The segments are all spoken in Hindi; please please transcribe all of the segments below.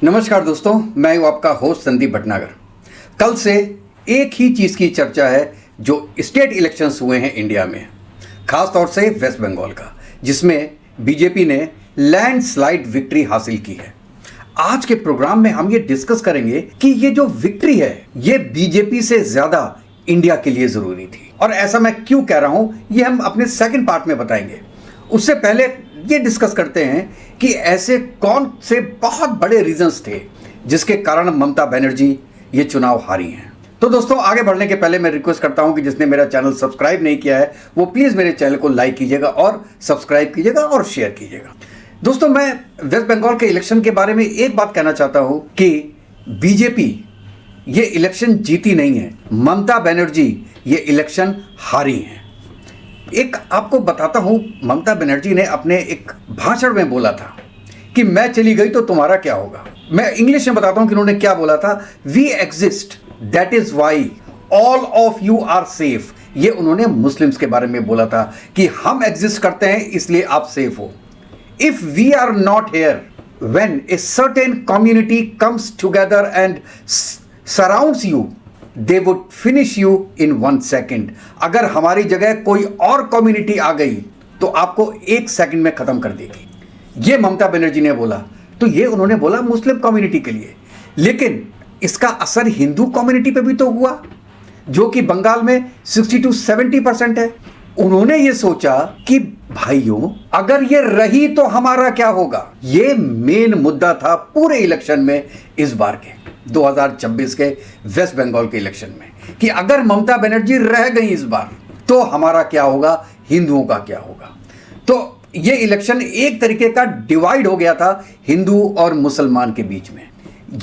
नमस्कार दोस्तों, मैं हूं आपका होस्ट संदीप भटनागर। कल से एक ही चीज़ की चर्चा है जो स्टेट इलेक्शंस हुए हैं इंडिया में, खास तौर से वेस्ट बंगाल का, जिसमें बीजेपी ने लैंडस्लाइड विक्ट्री हासिल की है। आज के प्रोग्राम में हम ये डिस्कस करेंगे कि ये जो विक्ट्री है ये बीजेपी से ज़्यादा इंडिया के लिए ज़रूरी थी, और ऐसा मैं क्यों कह रहा हूँ ये हम अपने सेकंड पार्ट में बताएंगे। उससे पहले ये डिस्कस करते हैं कि ऐसे कौन से बहुत बड़े रीजंस थे जिसके कारण ममता बनर्जी ये चुनाव हारी हैं। तो दोस्तों, आगे बढ़ने के पहले मैं रिक्वेस्ट करता हूं कि जिसने मेरा चैनल सब्सक्राइब नहीं किया है वो प्लीज़ मेरे चैनल को लाइक कीजिएगा और सब्सक्राइब कीजिएगा और शेयर कीजिएगा। दोस्तों, मैं वेस्ट बंगाल के इलेक्शन के बारे में एक बात कहना चाहता हूं कि बीजेपी ये इलेक्शन जीती नहीं है, ममता बनर्जी ये इलेक्शन हारी हैं। एक आपको बताता हूं, ममता बनर्जी ने अपने एक भाषण में बोला था कि मैं चली गई तो तुम्हारा क्या होगा। मैं इंग्लिश में बताता हूं कि उन्होंने क्या बोला था। We exist, that is why all of you are safe. ये उन्होंने मुस्लिम्स के बारे में बोला था कि हम एग्जिस्ट करते हैं इसलिए आप सेफ हो। If we are not here when a certain community comes together and surrounds you, they would finish you in 1 second. अगर हमारी जगह कोई और कम्युनिटी आ गई तो आपको 1 सेकंड में खत्म कर देगी। ये ममता बनर्जी ने बोला। तो ये उन्होंने बोला मुस्लिम कम्युनिटी के लिए, लेकिन इसका असर हिंदू कम्युनिटी पे भी तो हुआ, जो कि बंगाल में 60 to 70% है। उन्होंने ये सोचा कि भाइयों अगर ये रही तो हमारा क्या होगा। ये मेन मुद्दा था पूरे इलेक्शन में इस बार के 2026 के वेस्ट बंगाल के इलेक्शन में, कि अगर ममता बनर्जी रह गई इस बार तो हमारा क्या होगा, हिंदुओं का क्या होगा। तो ये इलेक्शन एक तरीके का डिवाइड हो गया था हिंदू और मुसलमान के बीच में।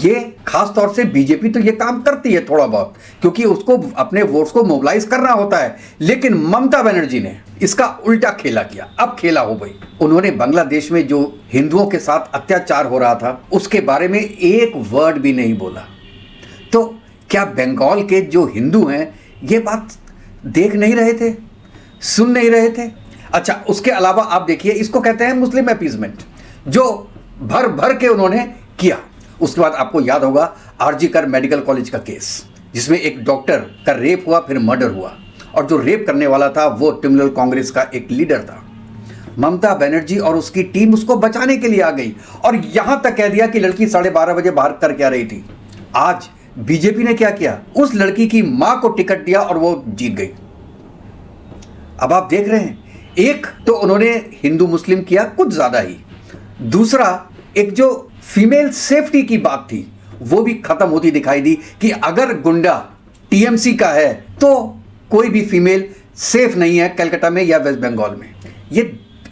ये खास तौर से बीजेपी तो ये काम करती है थोड़ा बहुत, क्योंकि उसको अपने वोट्स को मोबिलाइज करना होता है, लेकिन ममता बनर्जी ने इसका उल्टा खेला किया। अब खेला हो गई। उन्होंने बांग्लादेश में जो हिंदुओं के साथ अत्याचार हो रहा था उसके बारे में एक वर्ड भी नहीं बोला। तो क्या बंगाल के जो हिंदू हैं ये बात देख नहीं रहे थे, सुन नहीं रहे थे? अच्छा, उसके अलावा आप देखिए, इसको कहते हैं मुस्लिम अपीजमेंट, जो भर भर के उन्होंने किया। उसके बाद आपको याद होगा आरजी कर मेडिकल कॉलेज का केस, जिसमें एक डॉक्टर का रेप हुआ, फिर मर्डर हुआ, और जो रेप करने वाला था वो तृणमूल कांग्रेस का एक लीडर था। ममता बनर्जी और उसकी टीम उसको बचाने के लिए आ गई, और यहां तक कह दिया कि लड़की 12:30 बजे बाहर करके आ रही थी। आज बीजेपी ने क्या किया, उस लड़की की मां को टिकट दिया और वो जीत गई। अब आप देख रहे हैं, एक तो उन्होंने हिंदू मुस्लिम किया कुछ ज्यादा ही, दूसरा एक जो फीमेल सेफ्टी की बात थी वो भी खत्म होती दिखाई दी कि अगर गुंडा टीएमसी का है तो कोई भी फीमेल सेफ नहीं है कलकत्ता में या वेस्ट बंगाल में। ये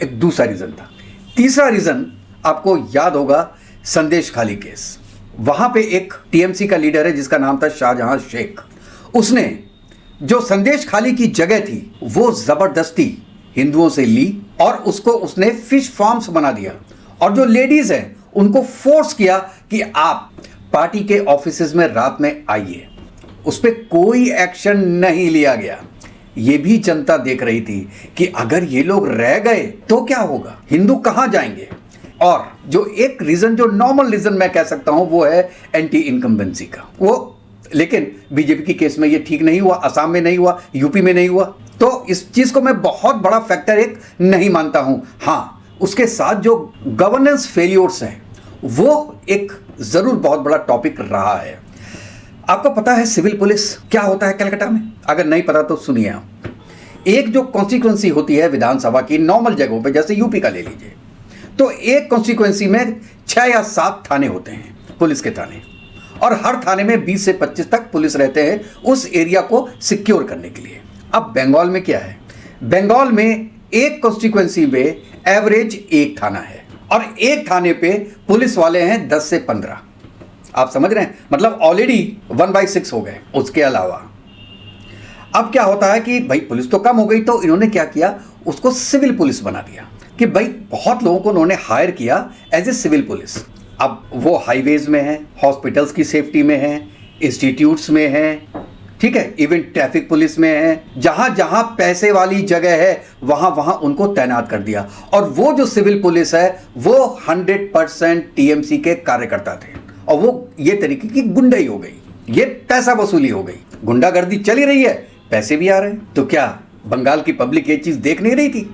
एक दूसरा रीजन था। तीसरा रीजन आपको याद होगा संदेश खाली केस। वहां पे एक टीएमसी का लीडर है जिसका नाम था शाहजहां शेख। उसने जो संदेश खाली की जगह थी वो जबरदस्ती हिंदुओं से ली और उसको उसने फिश फार्म्स बना दिया, और जो लेडीज हैं उनको फोर्स किया कि आप पार्टी के ऑफिसेज में रात में आइए। उस पर कोई एक्शन नहीं लिया गया। ये भी जनता देख रही थी कि अगर ये लोग रह गए तो क्या होगा, हिंदू कहां जाएंगे। और जो एक रीजन, जो नॉर्मल रीजन मैं कह सकता हूं, वो है एंटी इनकम्बेंसी का। वो लेकिन बीजेपी की केस में ये ठीक नहीं हुआ, असम में नहीं हुआ, यूपी में नहीं हुआ। तो इस चीज को मैं बहुत बड़ा फैक्टर एक नहीं मानता हूं। हाँ, उसके साथ जो गवर्नेंस फेलियर्स हैं वो एक जरूर बहुत बड़ा टॉपिक रहा है। आपको पता है सिविल पुलिस क्या होता है कलकत्ता में? अगर नहीं पता तो सुनिए आप। एक जो कॉन्स्टिट्यूएंसी होती है विधानसभा की नॉर्मल जगहों पे, जैसे यूपी का ले लीजिए, तो एक कॉन्स्टिट्यूएंसी में 6 या 7 थाने होते हैं, पुलिस के थाने, और हर थाने में 20 से 25 तक पुलिस रहते हैं उस एरिया को सिक्योर करने के लिए। अब बंगाल में क्या है, बंगाल में एक कॉन्स्टिट्यूएंसी में एवरेज 1 थाना है, और एक थाने पे पुलिस वाले हैं 10 से 15। आप समझ रहे हैं, मतलब ऑलरेडी 1/6 हो गए। उसके अलावा अब क्या होता है कि भाई पुलिस तो कम हो गई, तो इन्होंने क्या किया, उसको सिविल पुलिस बना दिया कि भाई बहुत लोगों को उन्होंने हायर किया एज ए सिविल पुलिस। अब वो हाईवेज में है, हॉस्पिटल्स की सेफ्टी में है, इंस्टीट्यूट्स में है, ठीक है, इवन ट्रैफिक पुलिस में है, जहां जहां पैसे वाली जगह है वहां वहां उनको तैनात कर दिया। और वो जो सिविल पुलिस है वो 100% टीएमसी के कार्यकर्ता थे। और वो ये तरीके की गुंडाई हो गई, ये पैसा वसूली हो गई, गुंडागर्दी चली रही है, पैसे भी आ रहे हैं। तो क्या बंगाल की पब्लिक ये चीज देख नहीं रही थी,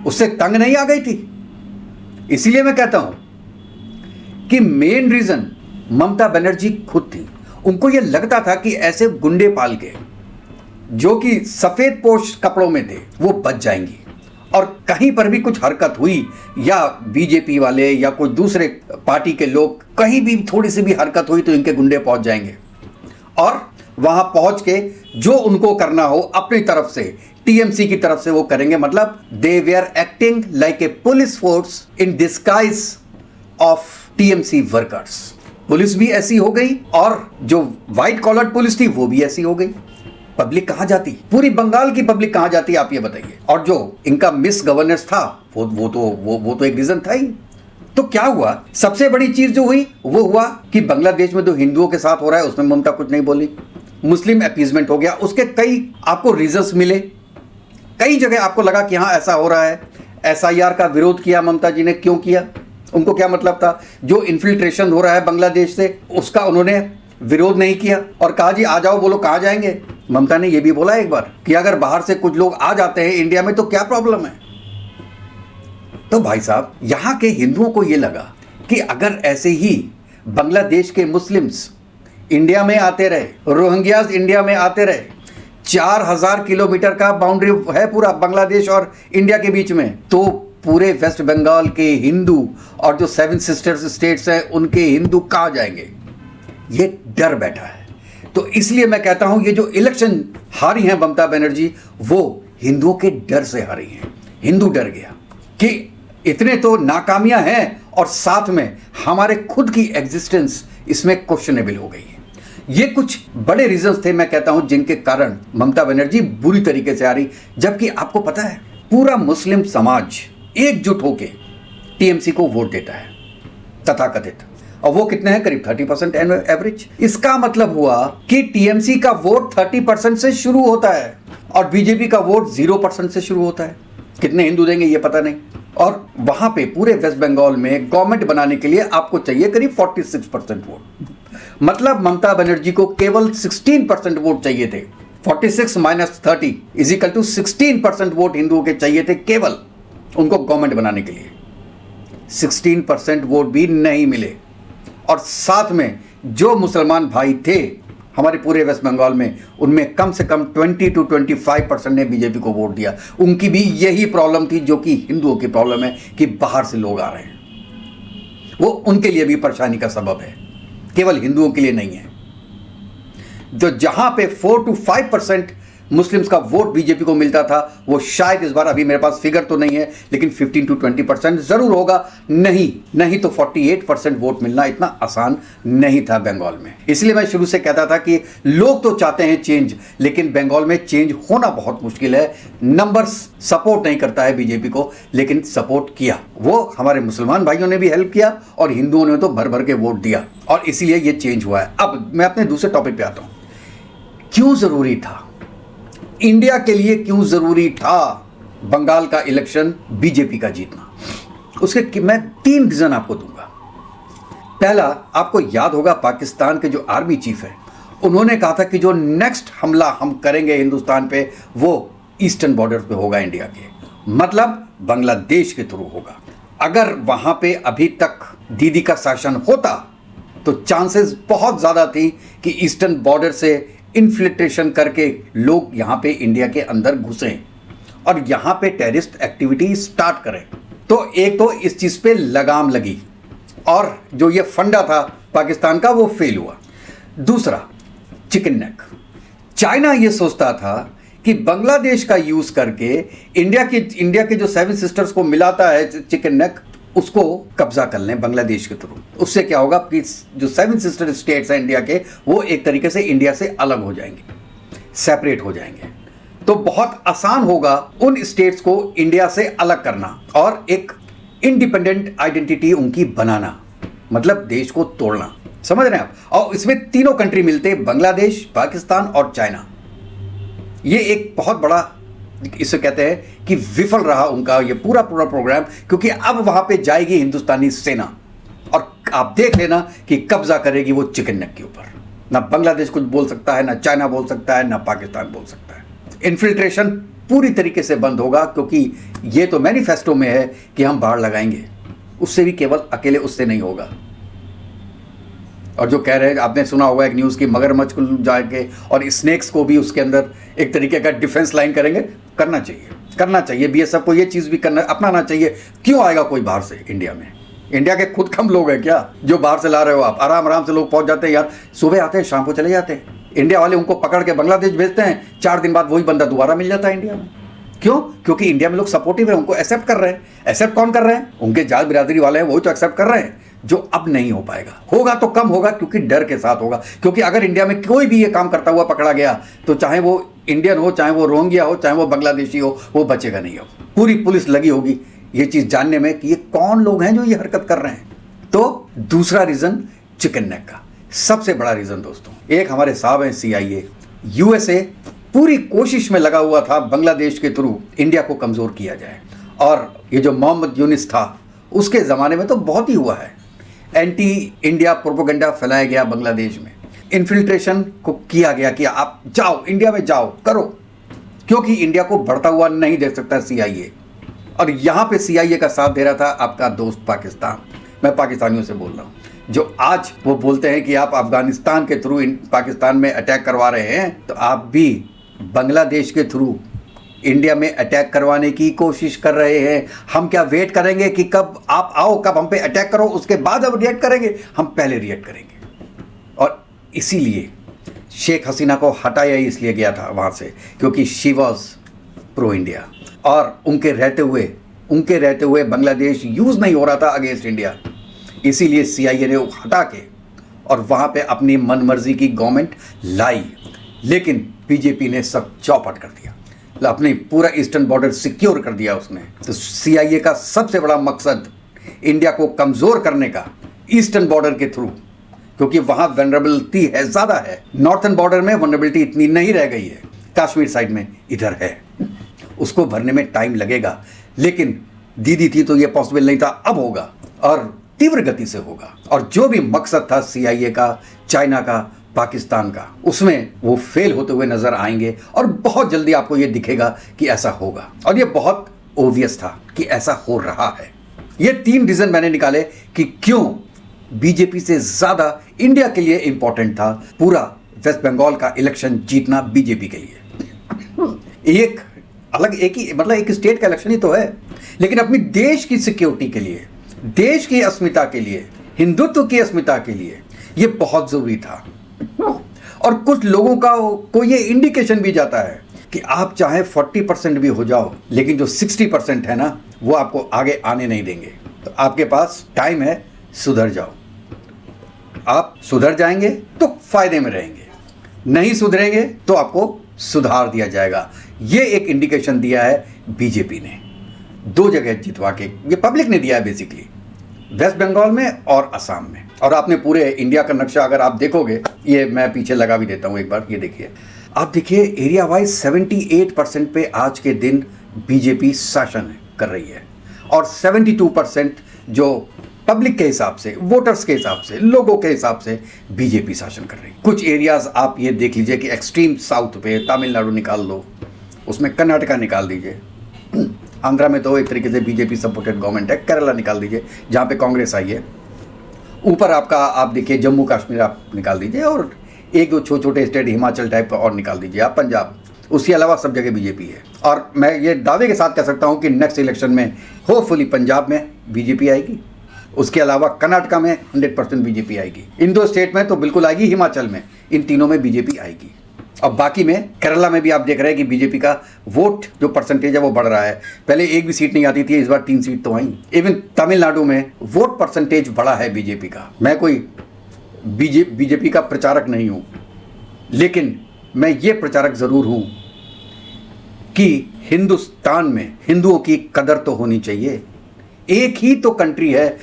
उससे तंग नहीं आ गई थी? इसीलिए मैं कहता हूं कि मेन रीजन ममता बनर्जी खुद थी। उनको यह लगता था कि ऐसे गुंडे पाल के जो कि सफेद पोश कपड़ों में थे वो बच जाएंगी, और कहीं पर भी कुछ हरकत हुई या बीजेपी वाले या कोई दूसरे पार्टी के लोग कहीं भी थोड़ी सी भी हरकत हुई तो इनके गुंडे पहुंच जाएंगे, और वहां पहुंच के जो उनको करना हो अपनी तरफ से, टीएमसी की तरफ से वो करेंगे। मतलब they were acting like a police force in disguise of TMC workers. Police भी ऐसी हो गई और जो व्हाइट कॉलर पुलिस थी वो भी ऐसी हो गई। पब्लिक कहां जाती, पूरी बंगाल की पब्लिक कहां जाती, आप ये बताइए। और जो इनका मिस गवर्नेंस था वो तो एक रीजन था ही। तो क्या हुआ, सबसे बड़ी चीज जो हुई वो हुआ कि बांग्लादेश में जो हिंदुओं के साथ हो रहा है उसमें ममता कुछ नहीं बोली, मुस्लिम अपीजमेंट हो गया। उसके कई आपको रीजंस मिले, कई जगह आपको लगा कि हाँ ऐसा हो रहा है। एसआईआर का विरोध किया ममता जी ने, क्यों किया, उनको क्या मतलब था? जो इन्फिल्ट्रेशन हो रहा है बांग्लादेश से उसका उन्होंने विरोध नहीं किया और कहा जी आ जाओ। बोलो कहाँ जाएंगे? ममता ने यह भी बोला एक बार कि अगर बाहर से कुछ लोग आ जाते हैं इंडिया में तो क्या प्रॉब्लम है। तो भाई साहब, यहां के हिंदुओं को यह लगा कि अगर ऐसे ही बांग्लादेश के मुस्लिम्स इंडिया में आते रहे, रोहिंग्याज इंडिया में आते रहे, 4000 किलोमीटर का बाउंड्री है पूरा बांग्लादेश और इंडिया के बीच में, तो पूरे वेस्ट बंगाल के हिंदू और जो 7 सिस्टर्स स्टेट्स हैं उनके हिंदू कहाँ जाएंगे? ये डर बैठा है। तो इसलिए मैं कहता हूं ये जो इलेक्शन हारी हैं ममता बनर्जी, वो हिंदुओं के डर से हारी हैं। हिंदू डर गया कि इतने तो नाकामियां हैं और साथ में हमारे खुद की एग्जिस्टेंस इसमें क्वेश्चनेबल हो गई है। ये कुछ बड़े रीजंस थे मैं कहता हूं जिनके कारण ममता बनर्जी बुरी तरीके से हारी। जबकि आपको पता है पूरा मुस्लिम समाज एकजुट होकर टीएमसी को वोट देता है तथाकथित, और वो कितने हैं? करीब 30% एवरेज। इसका मतलब हुआ कि टीएमसी का वोट 30% से शुरू होता है और बीजेपी का वोट 0% से शुरू होता है। कितने हिंदू देंगे ये पता नहीं। और वहां पे पूरे वेस्ट बंगाल में गवर्नमेंट बनाने के लिए आपको चाहिए करीब 46% वोट। मतलब ममता बनर्जी को केवल 16% वोट चाहिए थे। 46 - 30 = 16% वोट हिंदुओं के चाहिए थे केवल उनको गवर्नमेंट बनाने के लिए। 16% वोट भी नहीं मिले। और साथ में जो मुसलमान भाई थे हमारे पूरे वेस्ट बंगाल में, उनमें कम से कम 20 to 25% ने बीजेपी को वोट दिया। उनकी भी यही प्रॉब्लम थी जो कि हिंदुओं की प्रॉब्लम है कि बाहर से लोग आ रहे हैं, वो उनके लिए भी परेशानी का सबब है, केवल हिंदुओं के लिए नहीं है। जो जहां पे 4 to 5% मुस्लिम्स का वोट बीजेपी को मिलता था, वो शायद इस बार, अभी मेरे पास फिगर तो नहीं है, लेकिन 15 to 20% जरूर होगा। नहीं तो 48% वोट मिलना इतना आसान नहीं था बंगाल में। इसलिए मैं शुरू से कहता था कि लोग तो चाहते हैं चेंज, लेकिन बंगाल में चेंज होना बहुत मुश्किल है। नंबर्स सपोर्ट नहीं करता है बीजेपी को, लेकिन सपोर्ट किया वो हमारे मुसलमान भाइयों ने भी हेल्प किया और हिंदुओं ने तो भर भर के वोट दिया, और इसीलिए ये चेंज हुआ है। अब मैं अपने दूसरे टॉपिक पे आता हूं। क्यों जरूरी था, इंडिया के लिए क्यों जरूरी था बंगाल का इलेक्शन बीजेपी का जीतना? उसके मैं 3 रीजन आपको दूंगा। पहला, आपको याद होगा पाकिस्तान के जो आर्मी चीफ है उन्होंने कहा था कि जो नेक्स्ट हमला हम करेंगे हिंदुस्तान पे वो ईस्टर्न बॉर्डर पे होगा इंडिया के, मतलब बांग्लादेश के थ्रू होगा। अगर वहां पे अभी तक दीदी का शासन होता तो चांसेस बहुत ज्यादा थी कि ईस्टर्न बॉर्डर से इन्फिल्ट्रेशन करके लोग यहां पे इंडिया के अंदर घुसें और यहां पे टेररिस्ट एक्टिविटी स्टार्ट करें। तो एक तो इस चीज पे लगाम लगी और जो ये फंडा था पाकिस्तान का वो फेल हुआ। दूसरा, चिकन नेक। चाइना ये सोचता था कि बांग्लादेश का यूज करके इंडिया के जो 7 सिस्टर्स को मिलाता है चिकन नेक, उसको कब्जा कर लें बांग्लादेश के थ्रू। उससे क्या होगा कि जो 7 सिस्टर स्टेट्स हैं इंडिया के, वो एक तरीके से इंडिया से अलग हो जाएंगे, सेपरेट हो जाएंगे। तो बहुत आसान होगा उन स्टेट्स को इंडिया से अलग करना और एक इंडिपेंडेंट आइडेंटिटी उनकी बनाना, मतलब देश को तोड़ना। समझ रहे हैं आप? और इसमें तीनों कंट्री मिलते, बांग्लादेश, पाकिस्तान और चाइना। ये एक बहुत बड़ा, इसे कहते हैं कि विफल रहा उनका ये पूरा प्रोग्राम, क्योंकि अब वहां पे जाएगी हिंदुस्तानी सेना और आप देख लेना कि कब्जा करेगी वो चिकन नेक के ऊपर। ना बांग्लादेश कुछ बोल सकता है, ना चाइना बोल सकता है, ना पाकिस्तान बोल सकता है। इन्फिल्ट्रेशन पूरी तरीके से बंद होगा, क्योंकि ये तो मैनिफेस्टो में है कि हम बाढ़ लगाएंगे। उससे भी केवल अकेले उससे नहीं होगा। और जो कह रहे हैं, आपने सुना होगा एक न्यूज़ की, मगरमच्छ को जाके और स्नेक्स को भी उसके अंदर एक तरीके का डिफेंस लाइन करेंगे। करना चाहिए बीएसएफ को ये चीज़ भी अपनाना चाहिए। क्यों आएगा कोई बाहर से इंडिया में? इंडिया के खुद कम लोग हैं क्या जो बाहर से ला रहे हो आप? आराम से लोग पहुंच जाते हैं यार, सुबह आते हैं शाम को चले जाते हैं। इंडिया वाले उनको पकड़ के बांग्लादेश भेजते हैं, 4 दिन बाद वही बंदा दोबारा मिल जाता है इंडिया में। क्यों? क्योंकि इंडिया में लोग सपोर्टिव है, उनको एक्सेप्ट कर रहे हैं। एक्सेप्ट कौन कर रहे हैं? उनके जात बिरादरी वाले हैं, वही तो एक्सेप्ट कर रहे हैं। जो अब नहीं हो पाएगा, होगा तो कम होगा, क्योंकि डर के साथ होगा। क्योंकि अगर इंडिया में कोई भी ये काम करता हुआ पकड़ा गया तो चाहे वो इंडियन हो, चाहे वो रोहिंग्या हो, चाहे वो बांग्लादेशी हो, वो बचेगा नहीं। हो पूरी पुलिस लगी होगी ये चीज़ जानने में कि ये कौन लोग हैं जो ये हरकत कर रहे हैं। तो दूसरा रीज़न चिकन नेक का सबसे बड़ा रीज़न दोस्तों, एक हमारे साहब हैं CIA, USA पूरी कोशिश में लगा हुआ था बांग्लादेश के थ्रू इंडिया को कमज़ोर किया जाए। और ये जो मोहम्मद यूनिस था उसके ज़माने में तो बहुत ही हुआ है। एंटी इंडिया प्रोपेगेंडा फैलाया गया बांग्लादेश में, इन्फिल्ट्रेशन को किया गया कि आप जाओ इंडिया में जाओ करो, क्योंकि इंडिया को बढ़ता हुआ नहीं देख सकता CIA। और यहाँ पे CIA का साथ दे रहा था आपका दोस्त पाकिस्तान। मैं पाकिस्तानियों से बोल रहा हूँ जो आज वो बोलते हैं कि आप अफगानिस्तान के थ्रू पाकिस्तान में अटैक करवा रहे हैं, तो आप भी बांग्लादेश के थ्रू इंडिया में अटैक करवाने की कोशिश कर रहे हैं। हम क्या वेट करेंगे कि कब आप आओ, कब हम पे अटैक करो, उसके बाद हम रिएक्ट करेंगे? हम पहले रिएक्ट करेंगे। और इसीलिए शेख हसीना को हटाया ही इसलिए गया था वहाँ से, क्योंकि शी वॉज प्रो इंडिया। और उनके रहते हुए बांग्लादेश यूज़ नहीं हो रहा था अगेंस्ट इंडिया। इसीलिए CIA ने हटा के और वहाँ पे अपनी मनमर्जी की गवर्नमेंट लाई। लेकिन बीजेपी ने सब चौपट कर दिया, अपने पूरा ईस्टर्न बॉर्डर सिक्योर कर दिया उसने। तो CIA का सबसे बड़ा मकसद इंडिया को कमज़ोर करने का ईस्टर्न बॉर्डर के थ्रू, क्योंकि वहाँ वनरेबिलिटी है, ज़्यादा है। नॉर्थन बॉर्डर में वनरेबिलिटी इतनी नहीं रह गई है, कश्मीर साइड में इधर है। उसको भरने में टाइम लगेगा, लेकिन दीदी थी तो ये पॉसिबल नहीं था, अब होगा और तीव्र गति से होगा। और जो भी मकसद था CIA का, चाइना का, पाकिस्तान का, उसमें वो फेल होते हुए नजर आएंगे। और बहुत जल्दी आपको ये दिखेगा कि ऐसा होगा। और ये बहुत ओवियस था कि ऐसा हो रहा है। ये 3 रीज़न मैंने निकाले कि क्यों बीजेपी से ज़्यादा इंडिया के लिए इंपॉर्टेंट था पूरा वेस्ट बंगाल का इलेक्शन जीतना बीजेपी के लिए। एक स्टेट का इलेक्शन ही तो है, लेकिन अपनी देश की सिक्योरिटी के लिए, देश की अस्मिता के लिए, हिंदुत्व की अस्मिता के लिए ये बहुत ज़रूरी था। और कुछ लोगों को ये इंडिकेशन भी जाता है कि आप चाहे 40% भी हो जाओ, लेकिन जो 60% है ना, वो आपको आगे आने नहीं देंगे। तो आपके पास टाइम है, सुधर जाओ। आप सुधर जाएंगे तो फायदे में रहेंगे, नहीं सुधरेंगे तो आपको सुधार दिया जाएगा। ये एक इंडिकेशन दिया है बीजेपी ने 2 जगह जितवा के, ये पब्लिक ने दिया है बेसिकली, वेस्ट बंगाल में और असम में। और आपने पूरे इंडिया का नक्शा अगर आप देखोगे, ये मैं पीछे लगा भी देता हूँ एक बार, ये देखिए, आप देखिए एरिया वाइज 78% पे आज के दिन बीजेपी शासन कर रही है। और 72% जो पब्लिक के हिसाब से, वोटर्स के हिसाब से, लोगों के हिसाब से बीजेपी शासन कर रही है। कुछ एरियाज आप ये देख लीजिए कि एक्सट्रीम साउथ पे तमिलनाडु निकाल लो, उसमें कर्नाटका निकाल दीजिए, आंध्रा में तो एक तरीके से बीजेपी सपोर्टेड गवर्नमेंट है, केरला निकाल दीजिए जहाँ पे कांग्रेस आई है, ऊपर आपका आप देखिए जम्मू कश्मीर आप निकाल दीजिए, और 1-2 छोटे स्टेट हिमाचल टाइप का और निकाल दीजिए आप, पंजाब, उसके अलावा सब जगह बीजेपी है। और मैं ये दावे के साथ कह सकता हूँ कि नेक्स्ट इलेक्शन में होपफुली पंजाब में बीजेपी आएगी, उसके अलावा कर्नाटका में 100% बीजेपी आएगी, इन 2 स्टेट में तो बिल्कुल आएगी, हिमाचल में, इन तीनों में बीजेपी आएगी। और बाकी में केरला में भी आप देख रहे हैं कि बीजेपी का वोट जो परसेंटेज है वो बढ़ रहा है। पहले 1 भी सीट नहीं आती थी, इस बार 3 सीट तो आई। इवन तमिलनाडु में वोट परसेंटेज बढ़ा है बीजेपी का। मैं कोई बीजेपी का प्रचारक नहीं हूँ, लेकिन मैं ये प्रचारक ज़रूर हूँ कि हिंदुस्तान में हिंदुओं की कदर तो होनी चाहिए। एक ही तो कंट्री है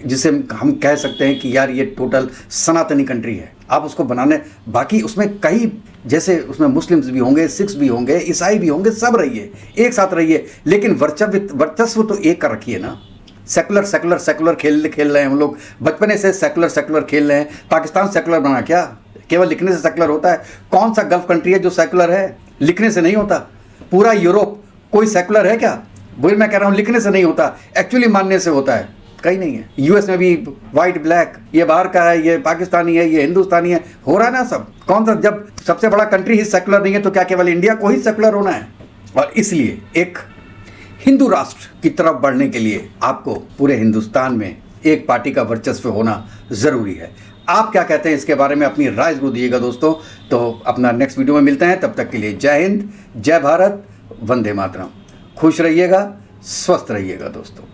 जिसे हम कह सकते हैं कि यार ये टोटल सनातनी कंट्री है। आप उसको बनाने, बाकी उसमें कई, जैसे उसमें मुस्लिम्स भी होंगे, सिख्स भी होंगे, ईसाई भी होंगे, सब रहिए, एक साथ रहिए, लेकिन वर्चस्व तो एक का रखिए ना। सेकुलर सेकुलर सेकुलर खेल रहे हैं हम लोग, बचपने से सेकुलर सेकुलर खेल रहे हैं। पाकिस्तान सेकुलर बना क्या? केवल लिखने से सेकुलर होता है? कौन सा गल्फ कंट्री है जो सेकुलर है? लिखने से नहीं होता। पूरा यूरोप कोई सेकुलर है क्या? वही मैं कह रहा हूँ, लिखने से नहीं होता, एक्चुअली मानने से होता है। कहीं नहीं है। यूएस में भी वाइट ब्लैक, ये बाहर का है, ये पाकिस्तानी है, ये हिंदुस्तानी है, हो रहा है ना सब। कौन सा, जब सबसे बड़ा कंट्री ही सेकुलर नहीं है तो क्या केवल इंडिया को ही सेकुलर होना है? और इसलिए एक हिंदू राष्ट्र की तरफ बढ़ने के लिए आपको पूरे हिंदुस्तान में एक पार्टी का वर्चस्व होना ज़रूरी है। आप क्या कहते हैं इसके बारे में? अपनी राय जरूर दिएगा दोस्तों। तो अपना नेक्स्ट वीडियो में मिलते हैं, तब तक के लिए जय हिंद, जय भारत, वंदे मातरम। खुश रहिएगा, स्वस्थ रहिएगा दोस्तों।